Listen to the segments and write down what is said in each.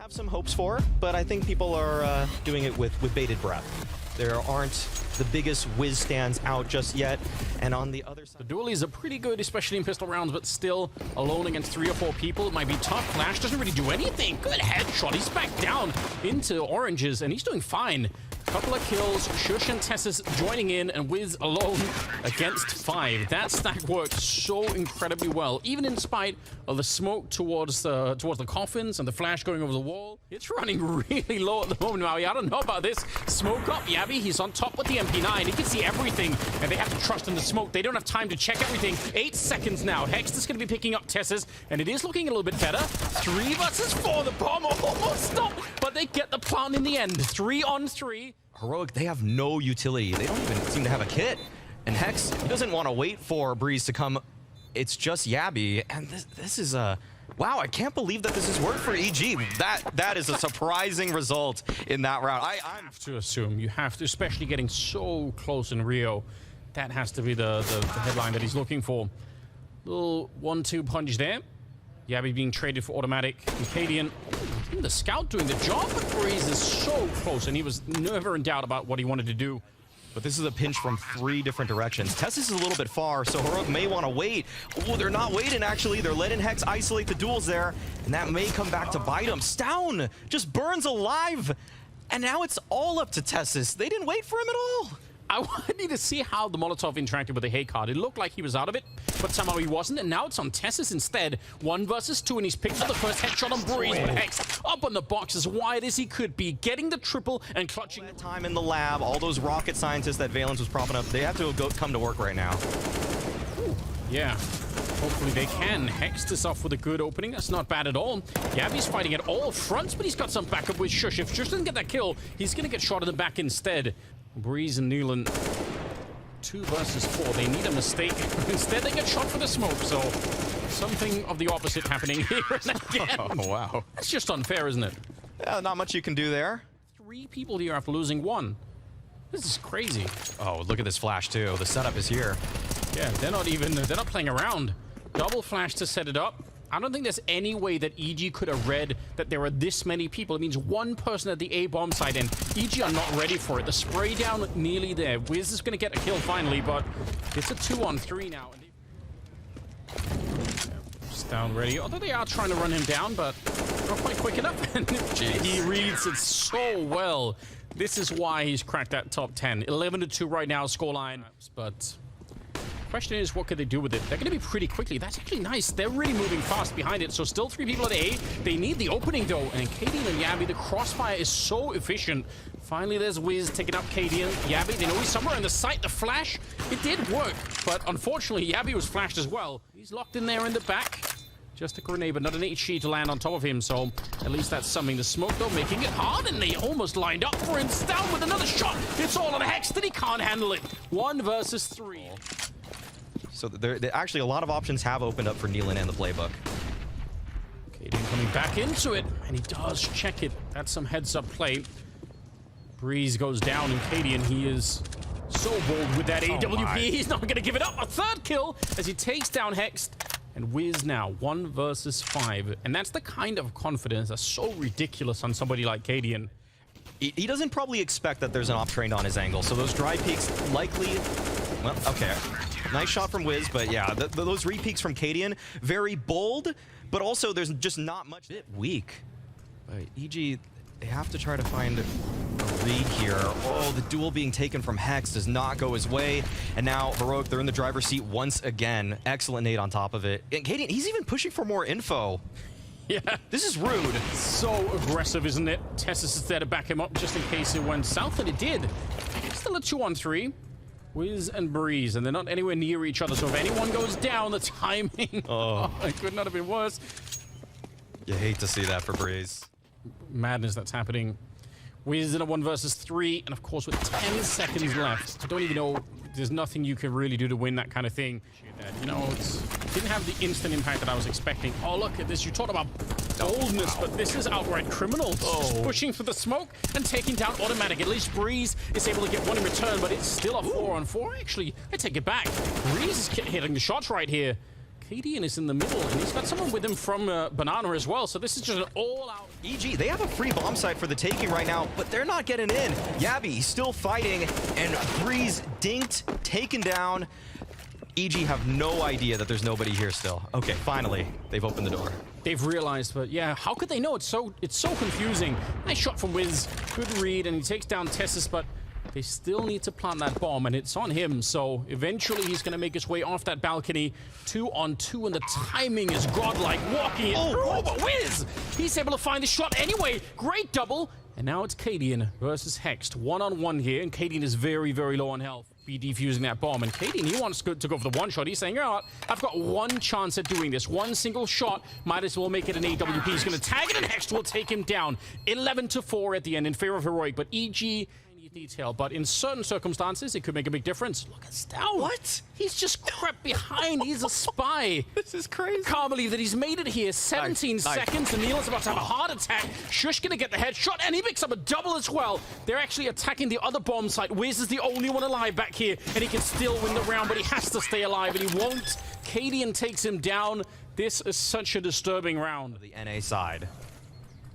have some hopes for, but I think people are doing it with bated breath. There aren't the biggest whiz stands out just yet, and on the other side... The dualies are pretty good, especially in pistol rounds, but still alone against 3 or 4 people. It might be tough. Flash doesn't really do anything. Good headshot. He's back down into oranges, and he's doing fine. Couple of kills, Shush and Tessus joining in, and Wiz alone against 5. That stack worked so incredibly well, even in spite of the smoke towards the coffins and the flash going over the wall. It's running really low at the moment, Maui. I don't know about this. Smoke up, Yabby. He's on top with the MP9. He can see everything, and they have to trust in the smoke. They don't have time to check everything. 8 seconds now. Hex is going to be picking up Tessus, and it is looking a little bit better. 3 versus 4. The bomb almost stopped, but they get the plant in the end. 3 on 3. Heroic, they have no utility. They don't even seem to have a kit. And Hex doesn't want to wait for Breeze to come. It's just Yabby. And this is a... Wow, I can't believe that this has worked for EG. That is a surprising result in that round. I have to assume. You have to, especially getting so close in Rio. That has to be the headline that he's looking for. Little 1-2 punch there. Yabby being traded for automatic. And cadian, even the scout doing the job, but Breeze is so close, and he was never in doubt about what he wanted to do. But this is a pinch from 3 different directions. Tessus is a little bit far, so Heroic may want to wait. Oh, they're not waiting, actually. They're letting Hex isolate the duels there, and that may come back to bite him. Stown just burns alive, and now it's all up to Tessus. They didn't wait for him at all. I wanted to see how the Molotov interacted with the hate card. It looked like he was out of it, but somehow he wasn't, and now it's on Tessus instead. 1 versus 2, and he's picked up the first headshot on Breeze, but Hex up on the box as wide as he could be, getting the triple and clutching. That time in the lab, all those rocket scientists that Valence was propping up, they have to come to work right now. Ooh, yeah. Hopefully they can. Hex this off with a good opening. That's not bad at all. Yabby's fighting at all fronts, but he's got some backup with Shush. If Shush doesn't get that kill, he's going to get shot in the back instead. Breeze and Nealon, 2 versus 4. They need a mistake. Instead, they get shot for the smoke. So, something of the opposite happening here and again. Oh, wow. That's just unfair, isn't it? Yeah, not much you can do there. 3 people here after losing 1. This is crazy. Oh, look at this flash, too. The setup is here. Yeah, they're not playing around. Double flash to set it up. I don't think there's any way that EG could have read that there are this many people. It means 1 person at the A bomb site, and EG are not ready for it. The spray down nearly there. Wiz is going to get a kill finally, but it's a 2-on-3 now. Just down ready. Although they are trying to run him down, but not quite quick enough. And he reads it so well. This is why he's cracked that top 10. 11-2 right now, scoreline. But... question is, what could they do with it? They're going to be pretty quickly. That's actually nice. They're really moving fast behind it. So still 3 people at A. They need the opening, though. And cadian and Yabby, the crossfire is so efficient. Finally, there's Wiz taking up cadian. Yabby, they know he's somewhere in the site. The flash, it did work. But unfortunately, Yabby was flashed as well. He's locked in there in the back. Just a grenade, but not an HE to land on top of him. So at least that's something. The smoke, though, making it hard. And they almost lined up for him. Down with another shot. It's all on Hex that he can't handle it. 1 versus 3. So actually a lot of options have opened up for Nealon and the playbook. cadian coming back into it, and he does check it. That's some heads-up play. Breeze goes down, and cadian, he is so bold with that AWP. He's not going to give it up. A 3rd kill as he takes down Hex. And Wiz now, 1 versus 5. And that's the kind of confidence that's so ridiculous on somebody like cadian. He doesn't probably expect that there's an op trained on his angle, so those dry peaks likely... Well, okay. Nice shot from Wiz, but yeah, those repeaks from cadian, very bold, but also there's just not much. Bit weak. EG, they have to try to find a read here. Oh, the duel being taken from Hex does not go his way. And now Heroic, they're in the driver's seat once again. Excellent nade on top of it. And cadian, he's even pushing for more info. Yeah. This is rude. So aggressive, isn't it? Tessus is there to back him up just in case it went south, and it did. Still a 2-on-3. Wiz and Breeze, and they're not anywhere near each other, so if anyone goes down, the timing... Oh, it could not have been worse. You hate to see that for Breeze. Madness that's happening. Wiz in a 1 versus 3, and of course with 10 seconds left. I don't even know, there's nothing you can really do to win that kind of thing. You know, it didn't have the instant impact that I was expecting. Oh, look at this. You talked about boldness, but this is outright criminal. Just pushing for the smoke and taking down automatic. At least Breeze is able to get 1 in return, but it's still a 4-on-4. Actually, I take it back. Breeze is hitting the shots right here. cadian is in the middle, and he's got someone with him from Banana as well, so this is just an all-out... EG, they have a free bomb site for the taking right now, but they're not getting in. Yabby still fighting, and Breeze dinked, taken down. EG have no idea that there's nobody here still. Okay, finally, they've opened the door. They've realized, but yeah, how could they know? It's so confusing. Nice shot from Wiz, good read, and he takes down Tessus, but they still need to plant that bomb, and it's on him, so eventually he's going to make his way off that balcony. 2-on-2, and the timing is godlike, walking it through, but Wiz, he's able to find the shot anyway. Great double, and now it's cadian versus Hexed. 1-on-1 here, and cadian is very, very low on health. Be defusing that bomb, and cadian, he wants to go for the one shot. He's saying, you know what, I've got one chance at doing this. One single shot, might as well make it an AWP. He's going to tag it, and Hexed will take him down. 11-4 at the end in favor of Heroic, but EG... detail, but in certain circumstances, it could make a big difference. Look at Stout. What? He's just crept behind. He's a spy. This is crazy. Can't believe that he's made it here. 17 seconds, and Neil's about to have a heart attack. Shush gonna get the headshot, and he picks up a double as well. They're actually attacking the other bomb site. Wiz is the only one alive back here, and he can still win the round, but he has to stay alive, and he won't. cadian takes him down. This is such a disturbing round. The NA side.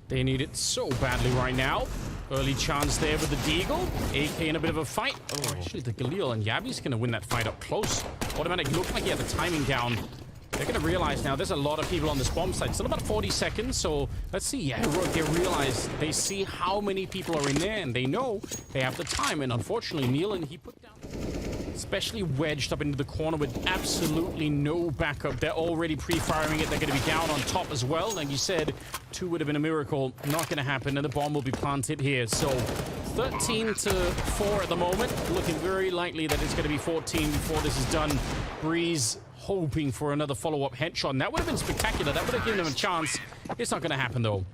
They need it so badly right now. Early chance there with the Deagle. AK in a bit of a fight. Oh, actually, the Galil and Yabby's going to win that fight up close. Automatic looked like he had the timing down. They're going to realize now there's a lot of people on this bomb site. Still about 40 seconds, so let's see. Yeah, they realize, they see how many people are in there, and they know they have the time. And unfortunately, Neil, and he put down... especially wedged up into the corner with absolutely no backup. They're already pre-firing it. They're going to be down on top as well. Like you said, 2 would have been a miracle. Not going to happen, and the bomb will be planted here. So 13-4 at the moment. Looking very likely that it's going to be 14 before this is done. Breeze hoping for another follow-up headshot, and that would have been spectacular. That would have given him a chance. It's not going to happen, though.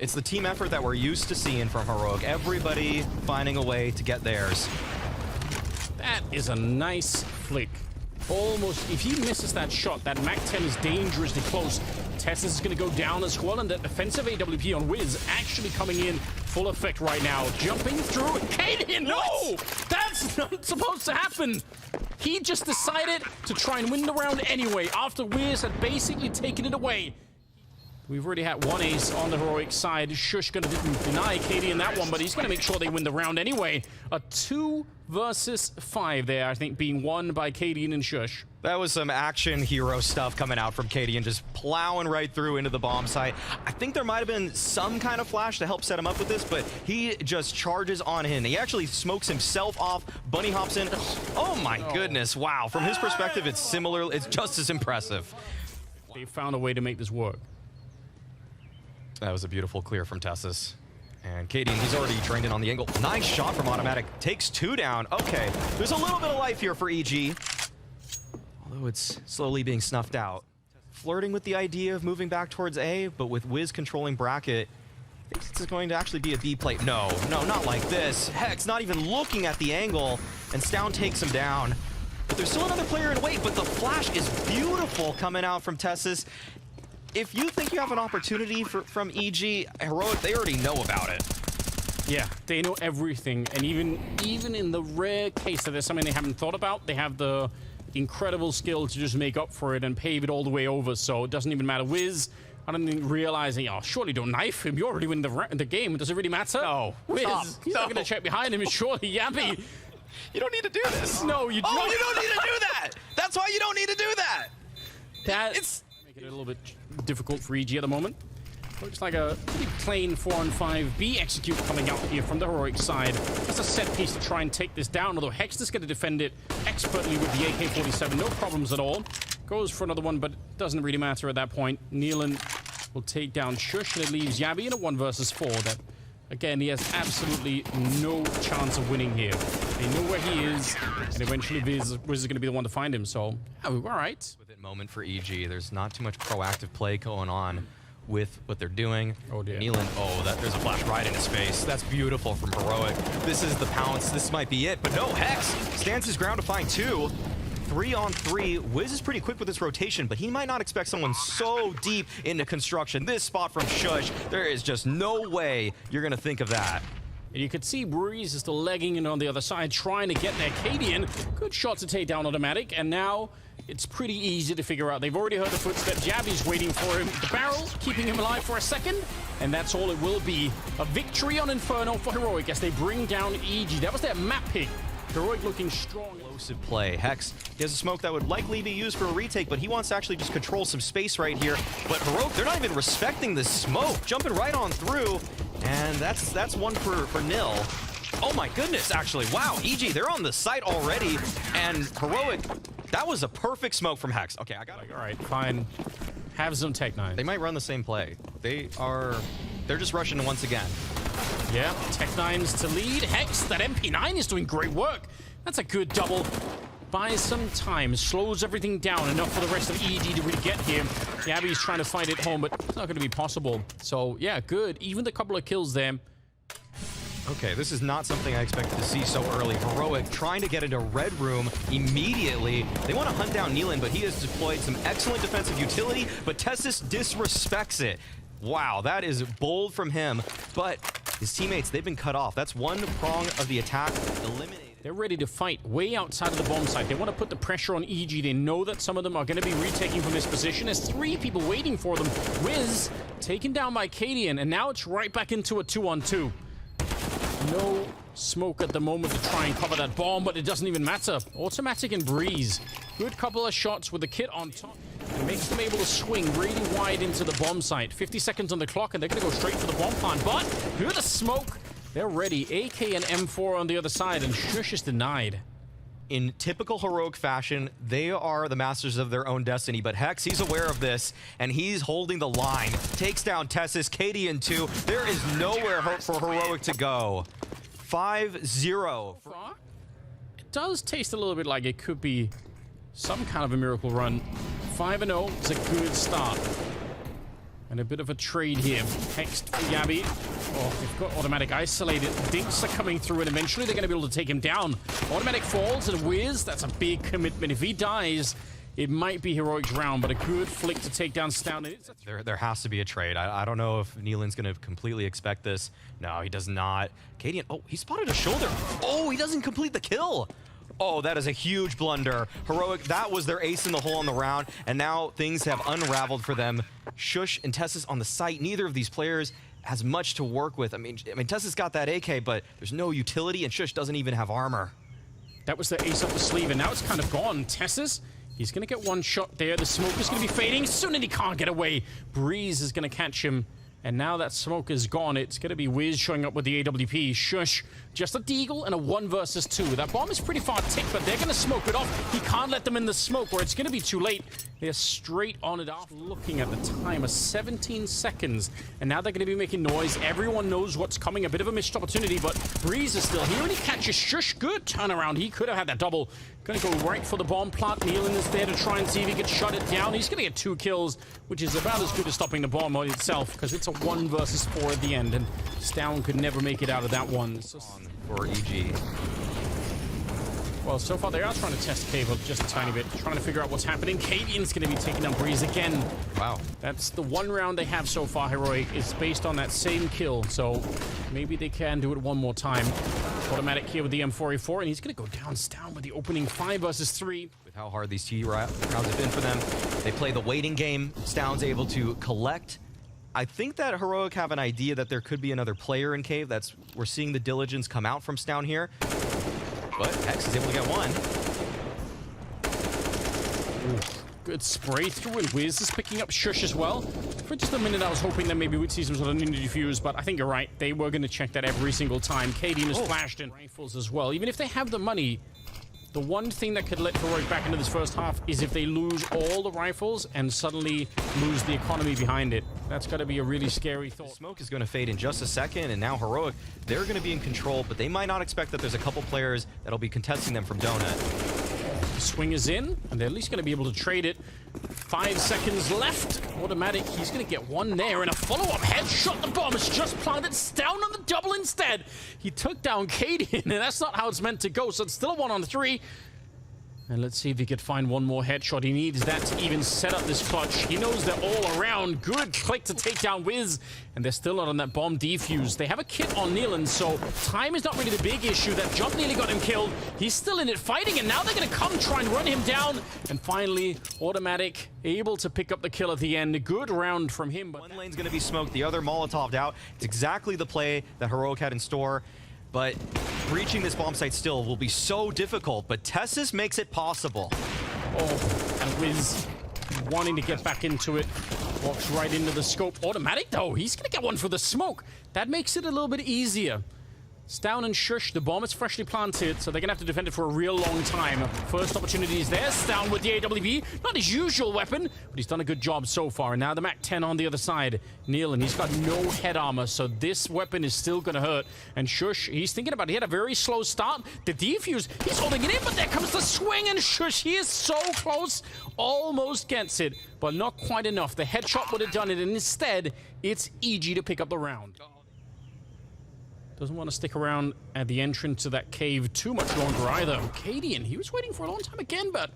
It's the team effort that we're used to seeing from Heroic. Everybody finding a way to get theirs. That is a nice flick. Almost, if he misses that shot, that MAC-10 is dangerously close. Tessus is going to go down as well, and that defensive AWP on Wiz actually coming in full effect right now. Jumping through, cadian, no! That's not supposed to happen. He just decided to try and win the round anyway, after Wiz had basically taken it away. We've already had one ace on the Heroic side. Shush gonna deny cadian that one, but he's gonna make sure they win the round anyway. A 2 versus 5 there, I think, being won by cadian and Shush. That was some action hero stuff coming out from cadian, just plowing right through into the bomb site. I think there might have been some kind of flash to help set him up with this, but he just charges on in. He actually smokes himself off, bunny hops in. Oh my goodness, wow. From his perspective, it's similar, it's just as impressive. They found a way to make this work. That was a beautiful clear from Tessus. And cadian, he's already trained in on the angle. Nice shot from Automatic. Takes 2 down. Okay, there's a little bit of life here for EG. Although it's slowly being snuffed out. Flirting with the idea of moving back towards A, but with Wiz controlling bracket, I think it's going to actually be a B plate. No, not like this. Hex not even looking at the angle, and Stown takes him down. But there's still another player in wait, but the flash is beautiful coming out from Tessus. If you think you have an opportunity from EG, Heroic, they already know about it. Yeah, they know everything, and even in the rare case that there's something they haven't thought about, they have the incredible skill to just make up for it and pave it all the way over, so it doesn't even matter. Wiz, I don't think realizing, oh, surely don't knife him, you already win the game, does it really matter? No. Wiz, Stop. he's not going to check behind him, surely, Yabby. You don't need to do this. No, you don't. Oh, you don't need to do that! That's why you don't need to do that! It's making it a little bit difficult for EG at the moment. Looks like a pretty plain 4-on-5 B execute coming out here from the Heroic side. That's a set piece to try and take this down, although Hex is going to defend it expertly with the AK-47. No problems at all. Goes for another one, but it doesn't really matter at that point. Nealon will take down Shush, and it leaves Yabby in a 1 versus 4. That, again, he has absolutely no chance of winning here. They know where he is, and eventually Wiz is going to be the one to find him, so, oh, all right. With it moment for EG, there's not too much proactive play going on with what they're doing. Oh dear. Nealon, there's a flash right in his face. That's beautiful from Heroic. This is the pounce. This might be it, but no, Hex stands his ground to find 2. 3-on-3. Wiz is pretty quick with this rotation, but he might not expect someone so deep into construction. This spot from Shush, there is just no way you're going to think of that. And you could see Breeze is still legging in on the other side, trying to get there. cadian, good shot to take down Automatic, and now it's pretty easy to figure out. They've already heard the footsteps. Javi's waiting for him. The barrel keeping him alive for a second, and that's all it will be. A victory on Inferno for Heroic as they bring down EG. That was their map pick. Heroic looking strong. Explosive play. Hex, he has a smoke that would likely be used for a retake, but he wants to actually just control some space right here. But Heroic, they're not even respecting the smoke. Jumping right on through, and that's one for nil. Oh my goodness, actually. Wow, EG, they're on the site already, and Heroic, that was a perfect smoke from Hex. Okay, I got it. All right, fine. Have some Tech 9. They might run the same play. They're just rushing once again. Yeah, Tech 9's to lead. Hex, that MP9 is doing great work. That's a good double. Buys some time, slows everything down enough for the rest of EG to really get here. Gabby's trying to fight it home, but it's not going to be possible. So, yeah, good. Even the couple of kills there. Okay, this is not something I expected to see so early. Heroic trying to get into Red Room immediately. They want to hunt down Nealon, but he has deployed some excellent defensive utility, but Tessus disrespects it. Wow, that is bold from him, but his teammates, they've been cut off. That's one prong of the attack eliminated. They're ready to fight way outside of the bomb site. They want to put the pressure on EG. They know that some of them are going to be retaking from this position. There's 3 people waiting for them. Wiz taken down by Cadian, and now it's right back into a 2-on-2. No smoke at the moment to try and cover that bomb, but it doesn't even matter. Automatic and Breeze. Good couple of shots with the kit on top. It makes them able to swing really wide into the bomb site. 50 seconds on the clock, and they're going to go straight for the bomb plant. But hear the smoke. They're ready. AK and M4 on the other side, and Shush is denied. In typical Heroic fashion, they are the masters of their own destiny, but Hex, he's aware of this, and he's holding the line. Takes down Tessus, Cadian 2. There is nowhere for Heroic to go. 5-0. It does taste a little bit like it could be some kind of a miracle run. 5-0 is a good start. And a bit of a trade here. Hex for Gabby. Oh, they've got automatic isolated. Dinks are coming through, and eventually they're going to be able to take him down. Automatic falls, and Wiz, that's a big commitment. If he dies, it might be Heroic's round, but a good flick to take down Stout. There has to be a trade. I don't know if Nealon's going to completely expect this. No, he does not. Cadian, oh, he spotted a shoulder. Oh, he doesn't complete the kill. Oh, that is a huge blunder. Heroic, that was their ace in the hole on the round, and now things have unraveled for them. Shush and Tessus on the site. Neither of these players has much to work with. I mean, Tessus got that AK, but there's no utility, and Shush doesn't even have armor. That was the ace up the sleeve, and now it's kind of gone. Tessus, he's going to get one shot there. The smoke is going to be fading soon, and he can't get away. Breeze is going to catch him. And now that smoke is gone, it's going to be Wiz showing up with the AWP. Shush, just a deagle and a 1 versus 2. That bomb is pretty far ticked, but they're going to smoke it off. He can't let them in the smoke, or it's going to be too late. They're straight on it off. Looking at the timer, 17 seconds. And now they're going to be making noise. Everyone knows what's coming. A bit of a missed opportunity, but Breeze is still here, and he catches Shush. Good turnaround. He could have had that double. Going to go right for the bomb plant. Nealon is there to try and see if he can shut it down. He's going to get 2 kills, which is about as good as stopping the bomb on itself, because it's a 1 versus 4 at the end, and Stown could never make it out of that one. So, for EG. well, so far they are trying to test Cable just a tiny bit, trying to figure out what's happening. Cadian's going to be taking down Breeze again. Wow. That's the 1 round they have so far, Heroic. It's based on that same kill, so maybe they can do it one more time. Automatic here with the M4A4, and he's going to go down Stown with the opening 5 versus 3. With how hard these T rounds have been for them, they play the waiting game. Stown's able to collect. I think that Heroic have an idea that there could be another player in Cave. We're seeing the diligence come out from Stown here. But Hex is able to get 1. Ooh, good spray through, and Wiz is picking up Shush as well. For just a minute, I was hoping that maybe we'd see some sort of ninja defuse, but I think you're right. They were going to check that every single time. Cadian has flashed in rifles as well. Even if they have the money, the one thing that could let Heroic back into this first half is if they lose all the rifles and suddenly lose the economy behind it. That's got to be a really scary thought. The smoke is going to fade in just a second, and now Heroic, they're going to be in control, but they might not expect that there's a couple players that'll be contesting them from Donut. The swing is in, and they're at least going to be able to trade it. 5 seconds left. Automatic, he's going to get 1 there, and a follow-up headshot. The bomb is just planted. Down on the double instead. He took down Cadian, and that's not how it's meant to go, so it's still a 1-on-3. And let's see if he could find one more headshot. He needs that to even set up this clutch. He knows they're all around. Good click to take down Wiz. And they're still not on that bomb defuse. They have a kit on Nealon, so time is not really the big issue. That jump nearly got him killed. He's still in it fighting, and now they're going to come try and run him down. And finally, Automatic able to pick up the kill at the end. A good round from him. But one lane's going to be smoked, the other Molotov'd out. It's exactly the play that Heroic had in store. But reaching this bomb site still will be so difficult, but Tessus makes it possible. Oh, and Wiz wanting to get back into it. Walks right into the scope. Automatic, though, he's going to get one for the smoke. That makes it a little bit easier. Stown and Shush, the bomb is freshly planted, so they're going to have to defend it for a real long time. First opportunity is there. Stown with the AWP. Not his usual weapon, but he's done a good job so far. And now the MAC-10 on the other side. Nealon, he's got no head armor, so this weapon is still going to hurt. And Shush, he's thinking about it. He had a very slow start. The defuse, he's holding it in, but there comes the swing, and Shush, he is so close. Almost gets it, but not quite enough. The headshot would have done it, and instead, it's EG to pick up the round. Doesn't want to stick around at the entrance to that cave too much longer either. Cadian, he was waiting for a long time again, but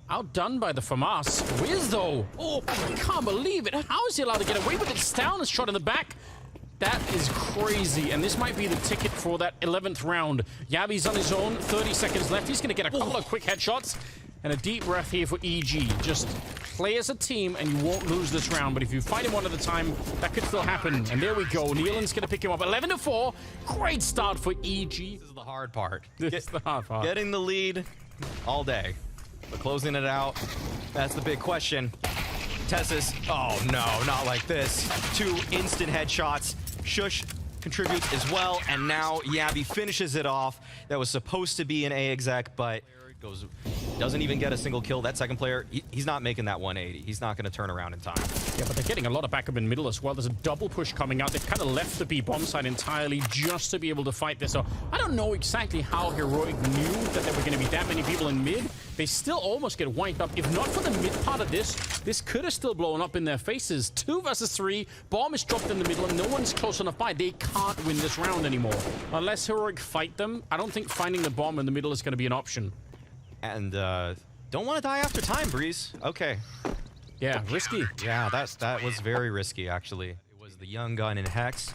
outdone by the FAMAS. Wiz, though. Oh, I can't believe it. How is he allowed to get away with it? Stown is shot in the back. That is crazy, and this might be the ticket for that 11th round. Yabi's on his own, 30 seconds left. He's going to get a couple of quick headshots. And a deep breath here for EG. Just play as a team and you won't lose this round. But if you fight him one at a time, that could still happen. And there we go. Nealon's going to pick him up. 11-4. Great start for EG. This is the hard part. This is the hard part. Getting the lead all day. But closing it out, that's the big question. Tessus, oh no, not like this. 2 instant headshots. Shush contributes as well. And now Yabi finishes it off. That was supposed to be an A exec, but doesn't even get a single kill. That second player, he's not making that 180. He's not going to turn around in time. Yeah, but they're getting a lot of backup in middle as well. There's a double push coming out. They've kind of left the B bomb side entirely just to be able to fight this. So I don't know exactly how Heroic knew that there were going to be that many people in mid. They still almost get wiped up. If not for the mid part of this could have still blown up in their faces. 2 versus 3. Bomb is dropped in the middle and no one's close enough by. They can't win this round anymore. Unless Heroic fight them, I don't think finding the bomb in the middle is going to be an option. And don't want to die after time, Breeze. Okay. Yeah, risky. Yeah, that was very risky, actually. It was the young gun in Hex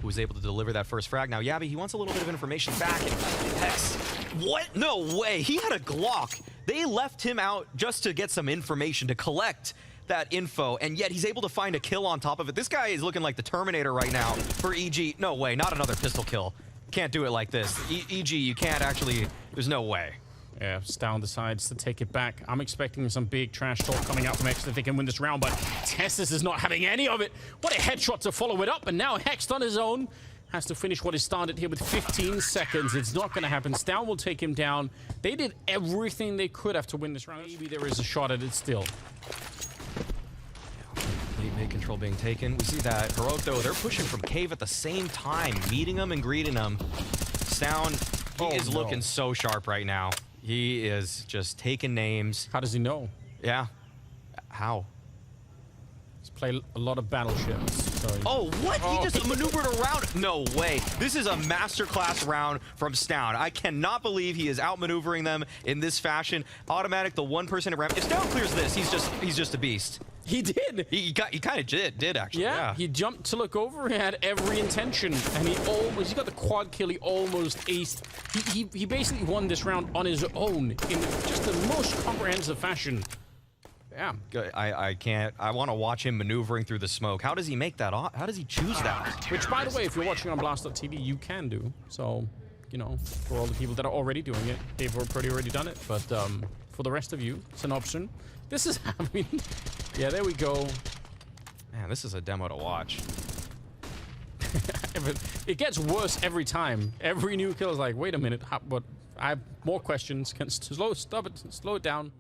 who was able to deliver that first frag. Now, Yabi, he wants a little bit of information back, and Hex, what? No way. He had a Glock. They left him out just to get some information, to collect that info, and yet he's able to find a kill on top of it. This guy is looking like the Terminator right now for EG. No way, not another pistol kill. Can't do it like this. EG, you can't actually, there's no way. Yeah, Stown decides to take it back. I'm expecting some big trash talk coming out from Hex that they can win this round, but Tessus is not having any of it. What a headshot to follow it up, and now Hex on his own has to finish what is started here with 15 seconds. It's not going to happen. Stown will take him down. They did everything they could have to win this round. Maybe there is a shot at it still. Lead mid control being taken. We see that Heroic, though, they're pushing from cave at the same time, meeting them and greeting them. Stown, he is looking so sharp right now. He is just taking names. How does he know? Yeah. How? He's played a lot of battleships. So oh, what? He just maneuvered around. No way. This is a masterclass round from Stown. I cannot believe he is outmaneuvering them in this fashion. Automatic, the one person at ramp. If Stown clears this, he's just a beast. He did. He kind of did actually. Yeah, he jumped to look over. He had every intention, and he got the quad kill. He almost aced. He basically won this round on his own in just the most comprehensive fashion. Yeah. I can't. I want to watch him maneuvering through the smoke. How does he make that? How does he choose that? Which, by the way, if you're watching on Blast.tv, you can do. So, you know, for all the people that are already doing it, they've already done it. But for the rest of you, it's an option. This is, I mean, yeah, there we go. Man, this is a demo to watch. It gets worse every time. Every new kill is like, wait a minute, but I have more questions. Can slow it down.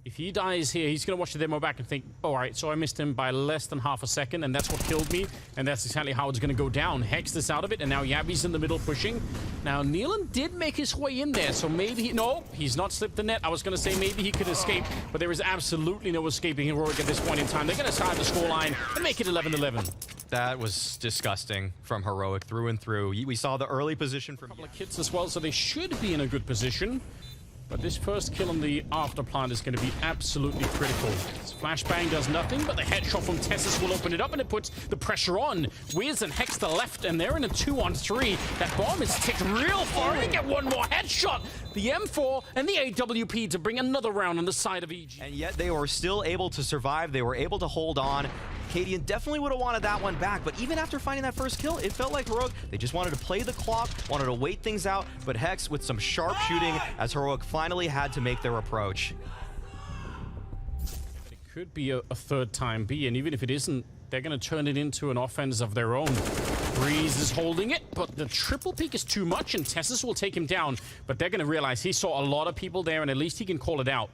If he dies here, he's going to watch the demo back and think, all right, so I missed him by less than half a second, and that's what killed me, and that's exactly how it's going to go down. Hex this out of it, and now Yabi's in the middle pushing. Now, Nealon did make his way in there, so maybe no, he's not slipped the net. I was going to say maybe he could escape, but there is absolutely no escaping Heroic at this point in time. They're going to side the scoreline and make it 11-11. That was disgusting from Heroic through and through. We saw the early position from... A couple of kits as well, so they should be in a good position. But this first kill on the after plant is going to be absolutely critical. This flashbang does nothing, but the headshot from Tessus will open it up, and it puts the pressure on. Wiz and Hex to the left, and they're in a 2-on-3. That bomb is ticked real far. They get one more headshot. The M4 and the AWP to bring another round on the side of EG. And yet they were still able to survive. They were able to hold on. cadian definitely would have wanted that one back, but even after finding that first kill, it felt like Heroic, they just wanted to play the clock, wanted to wait things out, but Hex with some sharp shooting as Heroic finally had to make their approach. It could be a third time B, and even if it isn't, they're going to turn it into an offense of their own. Breeze is holding it, but the triple peek is too much, and Tessus will take him down, but they're going to realize he saw a lot of people there, and at least he can call it out.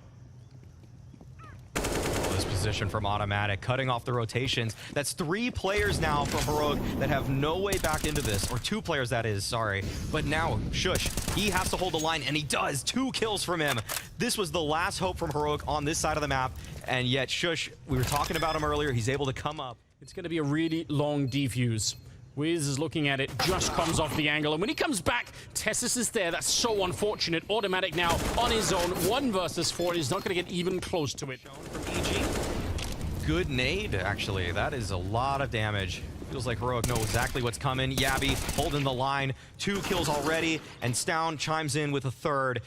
This position from Automatic, cutting off the rotations. That's 3 players now from Heroic that have no way back into this, or 2 players that is, sorry. But now, Shush, he has to hold the line, and he does. 2 kills from him. This was the last hope from Heroic on this side of the map, and yet Shush, we were talking about him earlier, he's able to come up. It's going to be a really long defuse. Wiz is looking at it, just comes off the angle, and when he comes back, Tessus is there. That's so unfortunate. Automatic now on his own, 1 versus 4. He's not going to get even close to it. From EG. Good nade, actually. That is a lot of damage. Feels like Heroic know exactly what's coming. Yabby holding the line. 2 kills already, and Stown chimes in with a 3rd.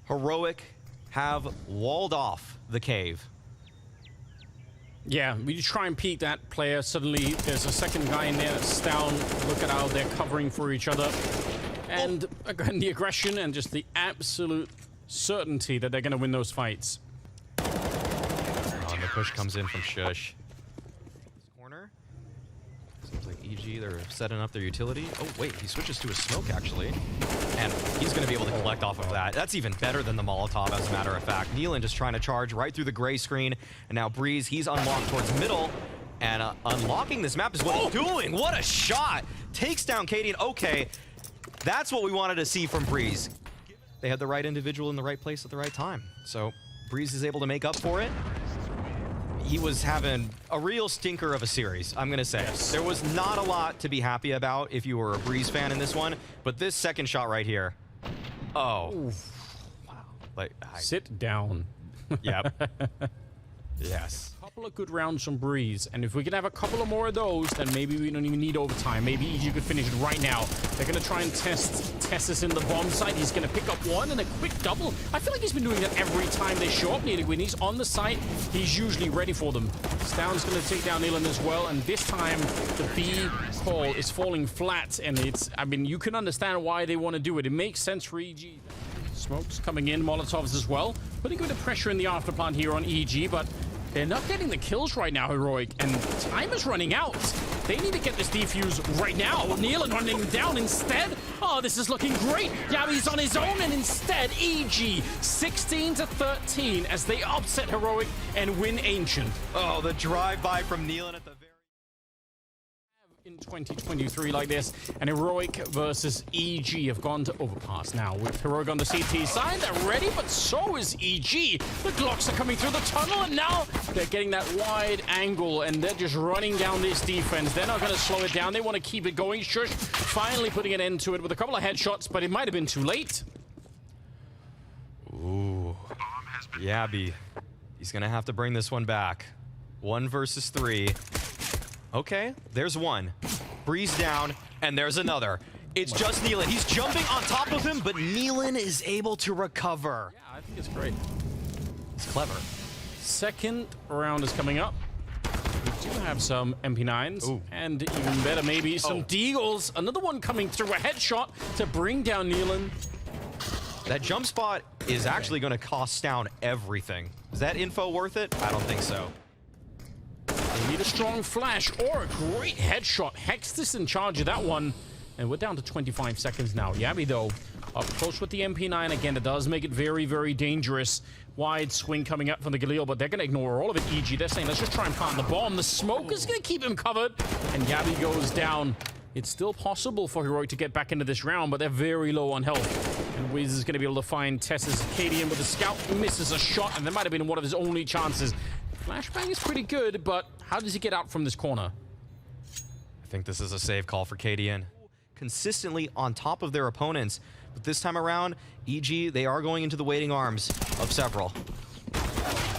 Heroic have walled off the cave. Yeah, when you try and peek that player, suddenly there's a second guy in there that's down. Look at how they're covering for each other. And again, the aggression and just the absolute certainty that they're going to win those fights. The push comes in from Shush. Corner. Seems like EG, they're setting up their utility. Oh, wait, he switches to a smoke, actually. And he's going to be able to collect off of that. That's even better than the Molotov, as a matter of fact. Nealon just trying to charge right through the gray screen. And now Breeze, he's unlocked towards middle. And unlocking this map is what he's doing. What a shot! Takes down cadian. Okay, that's what we wanted to see from Breeze. They had the right individual in the right place at the right time. So Breeze is able to make up for it. He was having a real stinker of a series, I'm going to say. Yes. There was not a lot to be happy about if you were a Breeze fan in this one, but this second shot right here. Oh. Oof. Wow. Like, Sit down. Yep. Yes. A couple of good rounds from Breeze, and if we can have a couple of more of those, then maybe we don't even need overtime. Maybe you could finish it right now. They're going to try and test Tessus in the bomb site. He's going to pick up 1 and a quick double. I feel like he's been doing that every time they show up. When he's on the site, he's usually ready for them. Stown's going to take down Nealon as well, and this time the B call is falling flat, and it's, I mean, you can understand why they want to do it. It makes sense for EG. Smokes coming in, Molotovs as well. Putting a bit of pressure in the afterplant here on EG, but they're not getting the kills right now, Heroic, and time is running out. They need to get this defuse right now. Nealon running down instead. Oh, this is looking great. Yabby's on his own, and instead, EG 16-13 as they upset Heroic and win Ancient. Oh, the drive-by from Nealon at the very... In 2023 like this, and Heroic versus EG have gone to Overpass now. With Heroic on the CT side, they're ready, but so is EG. The Glocks are coming through the tunnel, and now they're getting that wide angle, and they're just running down this defense. They're not going to slow it down. They want to keep it going. Shush finally putting an end to it with a couple of headshots, but it might have been too late. Ooh. Yabby. He's going to have to bring this one back. 1 versus 3. Okay, there's 1. Breeze down, and there's another. It's just Nealon. He's jumping on top of him, but Nealon is able to recover. Yeah, I think it's great. It's clever. Second round is coming up. We do have some MP9s, Ooh. and even better, maybe some Deagles. Another one coming through, a headshot to bring down Nealon. That jump spot is actually going to cost Stown everything. Is that info worth it? I don't think so. They need a strong flash or a great headshot. Hextus in charge of that one. And we're down to 25 seconds now. Yabby, though, up close with the MP9. Again, it does make it very, very dangerous. Wide swing coming up from the Galil, but they're going to ignore all of it. EG, they're saying, let's just try and plant the bomb. The smoke is going to keep him covered. And Yabby goes down. It's still possible for Heroic to get back into this round, but they're very low on health. And Wiz is going to be able to find Tess's cadian with the scout. Misses a shot, and that might have been one of his only chances. Flashbang is pretty good, but how does he get out from this corner? I think this is a save call for cadian. Consistently on top of their opponents, But this time around, EG, they are going into the waiting arms of several.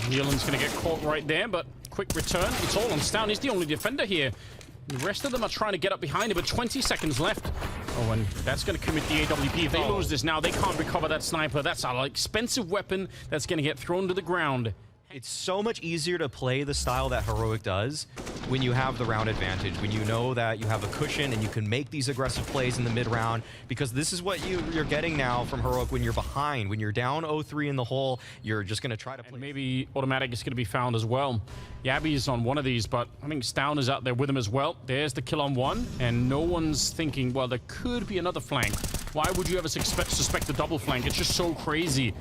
Nealon's going to get caught right there, but quick return. It's all on Stown. He's the only defender here. The rest of them are trying to get up behind him, but 20 seconds left. Oh, and that's going to commit the AWP. If they lose this now, they can't recover that sniper. That's an expensive weapon that's going to get thrown to the ground. It's so much easier to play the style that Heroic does when you have the round advantage, when you know that you have a cushion and you can make these aggressive plays in the mid-round, because this is what you're getting now from Heroic when you're behind. When you're down 0-3 in the hole, you're just going to try to play. And maybe Automatic is going to be found as well. Yabby's on one of these, but I think Stown is out there with him as well. There's the kill on one, and no one's thinking, well, there could be another flank. Why would you ever suspect a double flank? It's just so crazy.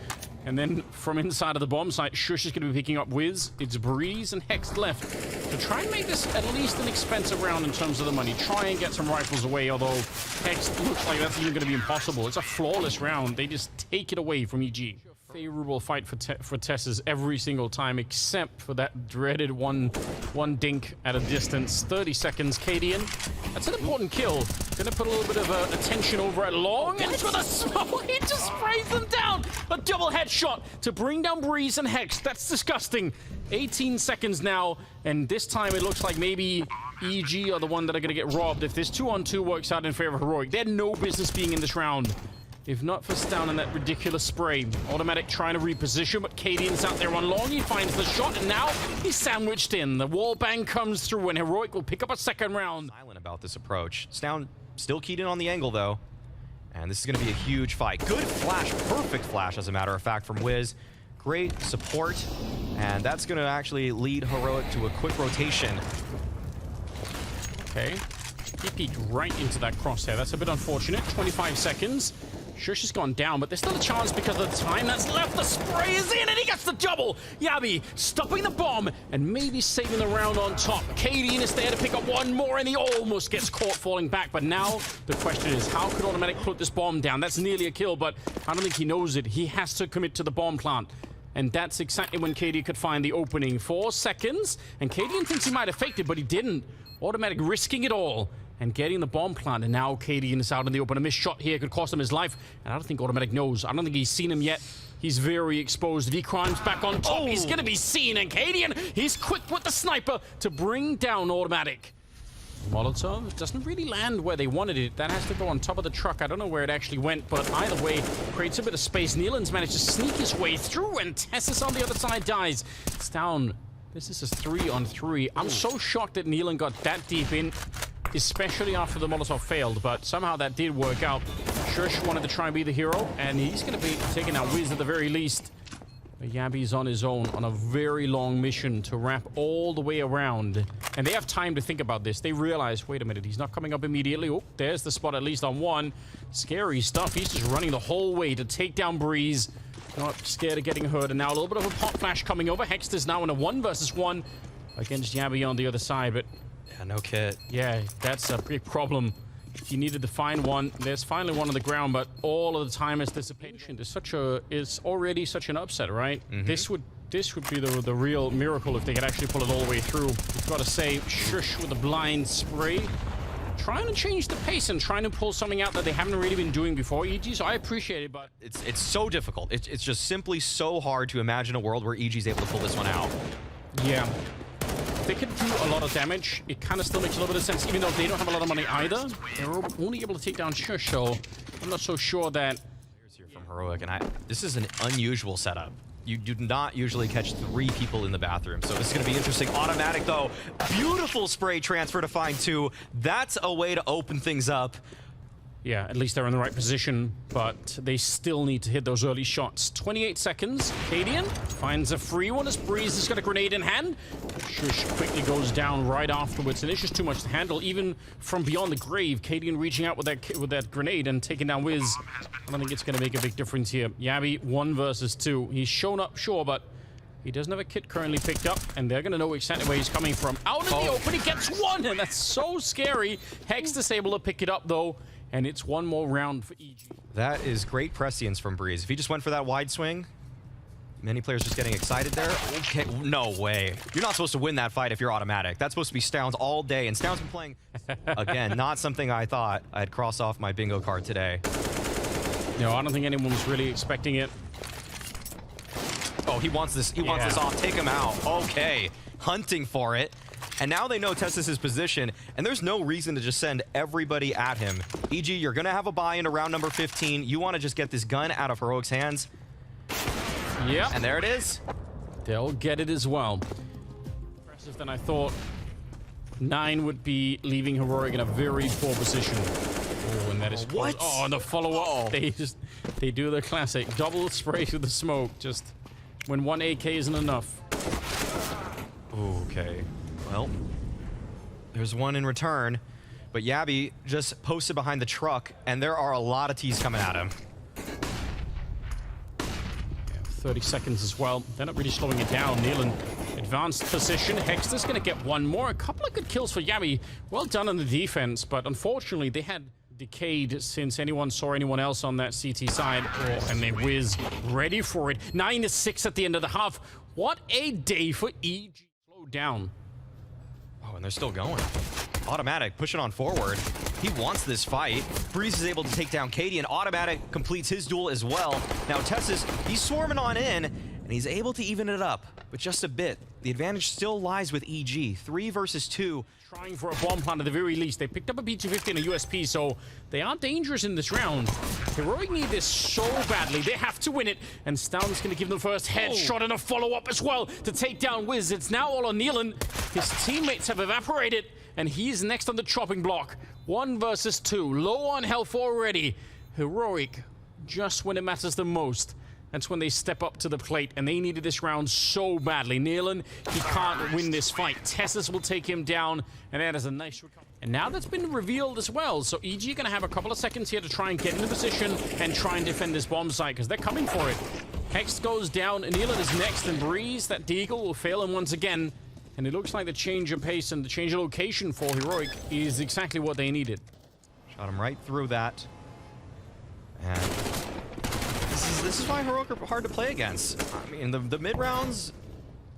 And then from inside of the bomb site, Shush is going to be picking up Wiz. It's Breeze and Hex left to try and make this at least an expensive round in terms of the money. Try and get some rifles away, although Hex looks like that's even going to be impossible. It's a flawless round. They just take it away from EG. Favorable fight for Tesses every single time, except for that dreaded one dink at a distance. 30 seconds, cadian. That's an important kill. Gonna put a little bit of attention over at Long, and with a smoke, he just sprays them down. A double headshot to bring down Breeze and Hex. That's disgusting. 18 seconds now, and this time it looks like maybe EG are the one that are gonna get robbed. If this 2-on-2 works out in favor of Heroic, they had no business being in this round. If not for Stown and that ridiculous spray. Automatic trying to reposition, but cadian's out there on Long. He finds the shot, and now he's sandwiched in. The wall bang comes through, and Heroic will pick up a second round. Silent about this approach. Stown still keyed in on the angle, though. And this is going to be a huge fight. Good flash, perfect flash, as a matter of fact, from Wiz. Great support, and that's going to actually lead Heroic to a quick rotation. Okay. He peeked right into that crosshair. That's a bit unfortunate. 25 seconds. Shush has gone down, but there's still a chance because of the time that's left. The spray is in, and he gets the double. Yabby stopping the bomb and maybe saving the round on top. Cadian is there to pick up one more, and he almost gets caught falling back. But now the question is, how could Automatic put this bomb down? That's nearly a kill, but I don't think he knows it. He has to commit to the bomb plant. And that's exactly when Cadian could find the opening. 4 seconds, and Cadian thinks he might have faked it, but he didn't. Automatic risking it all and getting the bomb plant, and now cadian is out in the open. A missed shot here could cost him his life, and I don't think Automatic knows. I don't think he's seen him yet. He's very exposed. If he climbs back on top, he's going to be seen, and cadian, he's quick with the sniper to bring down Automatic. Molotov doesn't really land where they wanted it. That has to go on top of the truck. I don't know where it actually went, but either way, creates a bit of space. Nealon's managed to sneak his way through, and Tessis on the other side dies. It's down. This is a 3-on-3. I'm so shocked that Nealon got that deep in, especially after the Molotov failed, but somehow that did work out. Shush wanted to try and be the hero, and he's going to be taking out Wiz at the very least. But Yabby's on his own on a very long mission to wrap all the way around. And they have time to think about this. They realize, wait a minute, he's not coming up immediately. Oh, there's the spot at least on one. Scary stuff. He's just running the whole way to take down Breeze. Not scared of getting hurt. And now a little bit of a pop flash coming over. Hexter's now in a 1-versus-1 against Yabby on the other side, but yeah, no kit. Yeah, that's a big problem. He needed to find one. There's finally one on the ground, but all of the time is dissipation. It's already such an upset, right? Mm-hmm. This would be the real miracle if they could actually pull it all the way through. You've got to say, Shush with a blind spray, trying to change the pace and trying to pull something out that they haven't really been doing before. EG, so I appreciate it, but it's so difficult. It's just simply so hard to imagine a world where EG's able to pull this one out. Yeah. They could do a lot of damage. It kind of still makes a little bit of sense, even though they don't have a lot of money either. They're only able to take down Shush, so I'm not so sure that. Players here from Heroic, and this is an unusual setup. You do not usually catch 3 people in the bathroom, so this is going to be interesting. Automatic, though. Beautiful spray transfer to find 2. That's a way to open things up. Yeah, at least they're in the right position, but they still need to hit those early shots. 28 seconds. Cadian finds a free one as Breeze has got a grenade in hand. Shush quickly goes down right afterwards, and it's just too much to handle. Even from beyond the grave, Cadian reaching out with that grenade and taking down Wiz. I don't think it's going to make a big difference here. Yabby, 1-versus-2. He's shown up, sure, but he doesn't have a kit currently picked up, and they're going to know exactly where he's coming from. Out in the open, he gets one, and that's so scary. Hex is able to pick it up, though. And it's one more round for EG. That is great prescience from Breeze. If he just went for that wide swing, many players just getting excited there. Okay, no way. You're not supposed to win that fight if you're Automatic. That's supposed to be Stoun's all day, and Stoun's been playing, again, not something I thought I'd cross off my bingo card today. No, I don't think anyone's really expecting it. Oh, he wants this. He wants this off. Take him out. Okay, hunting for it. And now they know Testis' position, and there's no reason to just send everybody at him. EG, you're gonna have a buy into round number 15. You want to just get this gun out of Heroic's hands. Yeah. And there it is. They'll get it as well. Impressive than I thought. 9 would be leaving Heroic in a very poor position. Oh, and that is what? Oh, and the follow-up. They do the classic double spray through the smoke. Just when one AK isn't enough. Okay. Well, there's one in return, but Yabby just posted behind the truck, and there are a lot of T's coming at him. 30 seconds as well. They're not really slowing it down. Nealon, advanced position. Hexter's going to get one more. A couple of good kills for Yabby. Well done on the defense, but unfortunately they had decayed since anyone saw anyone else on that CT side. Oh, and they whiz ready for it. 9-6 at the end of the half. What a day for EG. Slow down. Oh, and they're still going. Automatic pushing on forward. He wants this fight. Breeze is able to take down Cadian. Automatic completes his duel as well. Now Testis, he's swarming on in, and he's able to even it up, but just a bit. The advantage still lies with EG. 3 versus 2. Trying for a bomb plant at the very least. They picked up a P250 and a USP, so they are dangerous in this round. Heroic need this so badly. They have to win it, and Stoun's going to give them the first headshot and a follow-up as well to take down Wiz. It's now all on Nealon. His teammates have evaporated, and he's next on the chopping block. 1 versus 2. Low on health already. Heroic, just when it matters the most. That's when they step up to the plate, and they needed this round so badly. Nealon, he can't win this fight. Testis will take him down, and that is a nice recovery. And now that's been revealed as well, so EG are going to have a couple of seconds here to try and get into position and try and defend this bomb site, because they're coming for it. Hex goes down, and Nealon is next, and Breeze, that deagle, will fail him once again. And it looks like the change of pace and the change of location for Heroic is exactly what they needed. Shot him right through that. And this is why Heroic are hard to play against. I mean, the mid rounds,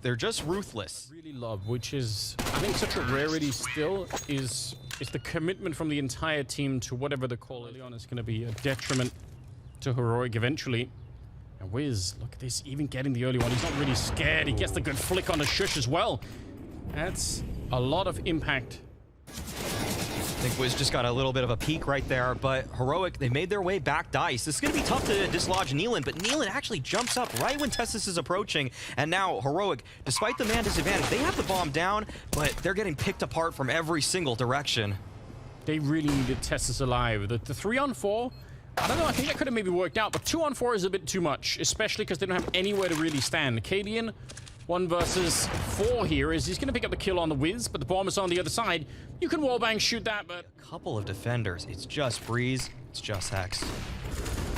they're just ruthless. Really love, which is, I think, such a rarity still, is the commitment from the entire team to whatever the call early on is going to be a detriment to Heroic eventually. And Wiz, look at this, even getting the early one. He's not really scared. He gets the good flick on the shush as well. That's a lot of impact. I think Wiz just got a little bit of a peek right there, but Heroic, they made their way back dice. This is going to be tough to dislodge Nealon, but Nealon actually jumps up right when Testis is approaching, and now Heroic, despite the man disadvantage, they have the bomb down, but they're getting picked apart from every single direction. They really needed Testis alive. The 3-on-4, I don't know, I think that could have maybe worked out, but 2-on-4 is a bit too much, especially because they don't have anywhere to really stand. Cadian, 1 versus 4 here, is he's going to pick up the kill on the Wiz, but the bomb is on the other side. You can wallbang shoot that, but... A couple of defenders. It's just Breeze. It's just Hex.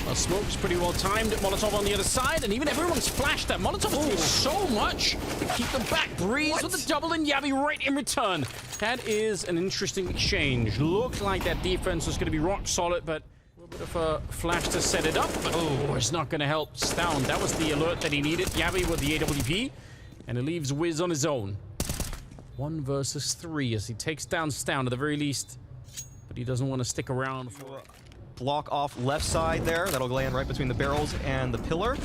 Well, Smoke's pretty well timed. Molotov on the other side, and even everyone's flashed that. Molotov did so much to keep them back. Breeze with the double and Yabby right in return. That is an interesting exchange. Looked like that defense was going to be rock solid, but... a bit of a flash to set it up, but it's not going to help Stoun. That was the alert that he needed. Yabby with the AWP, and it leaves Wiz on his own. 1 versus 3 as he takes down Stoun at the very least, but he doesn't want to stick around for block off left side there. That'll land right between the barrels and the pillar.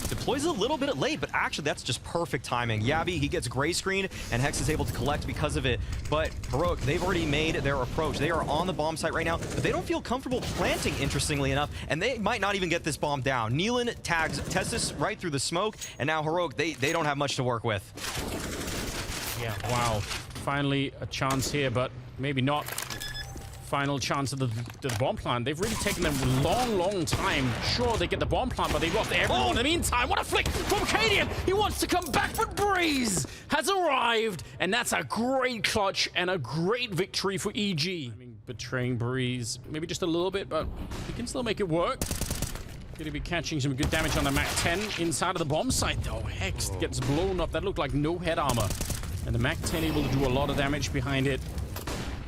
Deploys a little bit late, but actually that's just perfect timing. Yabby, he gets gray screen, and Hex is able to collect because of it. But Heroic, they've already made their approach. They are on the bomb site right now, but they don't feel comfortable planting, interestingly enough, and they might not even get this bomb down. Nealon tags Testis right through the smoke, and now Heroic, they don't have much to work with. Yeah, wow. Finally a chance here, but maybe not. Final chance of the bomb plant. They've really taken them a long time. Sure, they get the bomb plant, but they've lost everyone in the meantime. What a flick from Cadian! He wants to come back, but Breeze has arrived, and that's a great clutch and a great victory for EG. I mean, betraying Breeze, maybe just a little bit, but he can still make it work. Going to be catching some good damage on the MAC-10 inside of the bomb site, though. Hex gets blown up. That looked like no head armor. And the MAC-10 able to do a lot of damage behind it.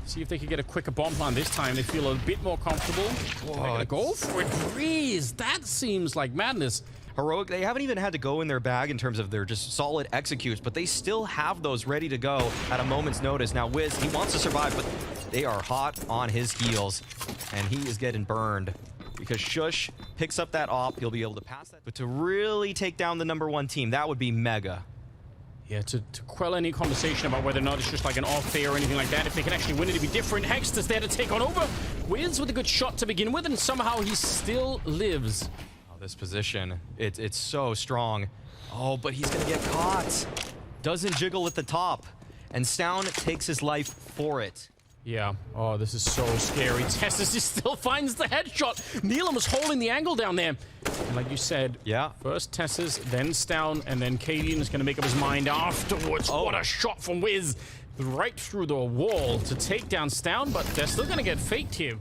See if they can get a quicker bomb plant this time. They feel a bit more comfortable. They're gonna go for it. Breeze, that seems like madness. Heroic, they haven't even had to go in their bag in terms of their just solid executes, but they still have those ready to go at a moment's notice. Now Wiz, he wants to survive, but they are hot on his heels, and he is getting burned. because Shush picks up that op. He'll be able to pass that. But to really take down the #1 team, that would be mega. Yeah, to quell any conversation about whether or not it's just like an off day or anything like that. If they can actually win it, it'd be different. Hexter's there to take on over. Wiz with a good shot to begin with, and somehow he still lives. Oh, this position, it's so strong. Oh, but he's gonna get caught. Doesn't jiggle at the top, and Sound takes his life for it. Yeah. Oh, this is so scary. Tessus just still finds the headshot. Neelam was holding the angle down there. And like you said, yeah. First Tessus, then Stown, and then cadian is going to make up his mind afterwards. Oh. What a shot from Wiz. Right through the wall to take down Stown, but they're still going to get faked here.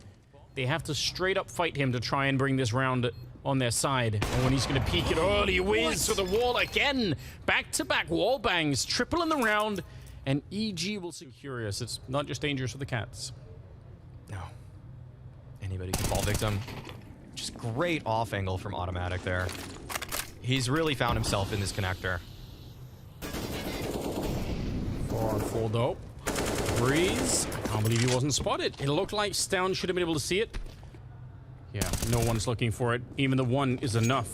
They have to straight up fight him to try and bring this round on their side. And when he's going to peek it early, Wiz to the wall again. Back-to-back wall bangs, triple in the round. And EG will secure us. It's not just dangerous for the Cats. No. Anybody can fall victim. Just great off angle from Automatic there. He's really found himself in this connector. 4-on-4 though. Breeze. I can't believe he wasn't spotted. It looked like Stown should have been able to see it. Yeah, no one's looking for it. Even the one is enough.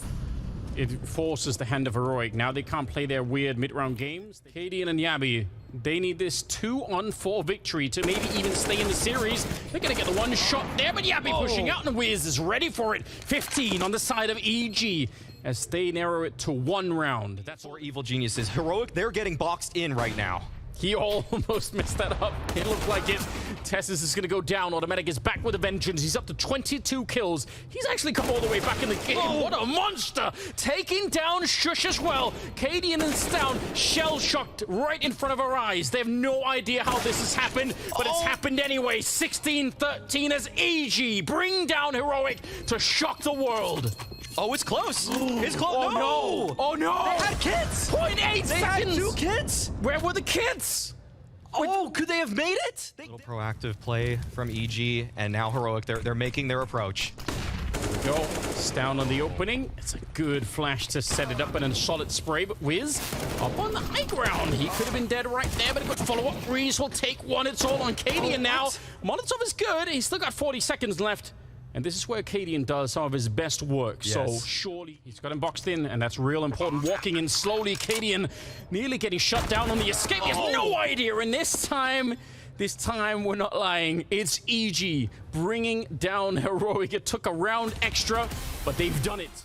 It forces the hand of Heroic. Now they can't play their weird mid-round games. cadian and Yabi, they need this 2-on-4 victory to maybe even stay in the series. They're going to get the one shot there, but Yabi pushing out, and Wiz is ready for it. 15 on the side of EG as they narrow it to 1 round. That's 4 evil geniuses. Heroic, they're getting boxed in right now. He almost messed that up. It looked like it. Tessus is going to go down. Automatic is back with a vengeance. He's up to 22 kills. He's actually come all the way back in the game. Oh. What a monster! Taking down Shush as well. cadian and Stown shell-shocked right in front of our eyes. They have no idea how this has happened, but it's happened anyway. 16-13 as EG bring down Heroic to shock the world. Oh, it's close. It's close. Oh, no. Oh, no. They had kids. 0.8 seconds. They had 2 kids. Where were the kids? Oh, could they have made it? Little proactive play from EG, and now Heroic, they're making their approach. Here we go. Stown on the opening. It's a good flash to set it up and a solid spray, but Wiz up on the high ground. He could have been dead right there, but a good follow-up. Breeze will take one. It's all on cadian now. Molotov is good. He's still got 40 seconds left. And this is where cadian does some of his best work. Yes. So surely he's got him boxed in, and that's real important. Walking in slowly, cadian nearly getting shut down on the escape. He has no idea, and this time we're not lying. It's EG bringing down Heroic. It took a round extra, but they've done it.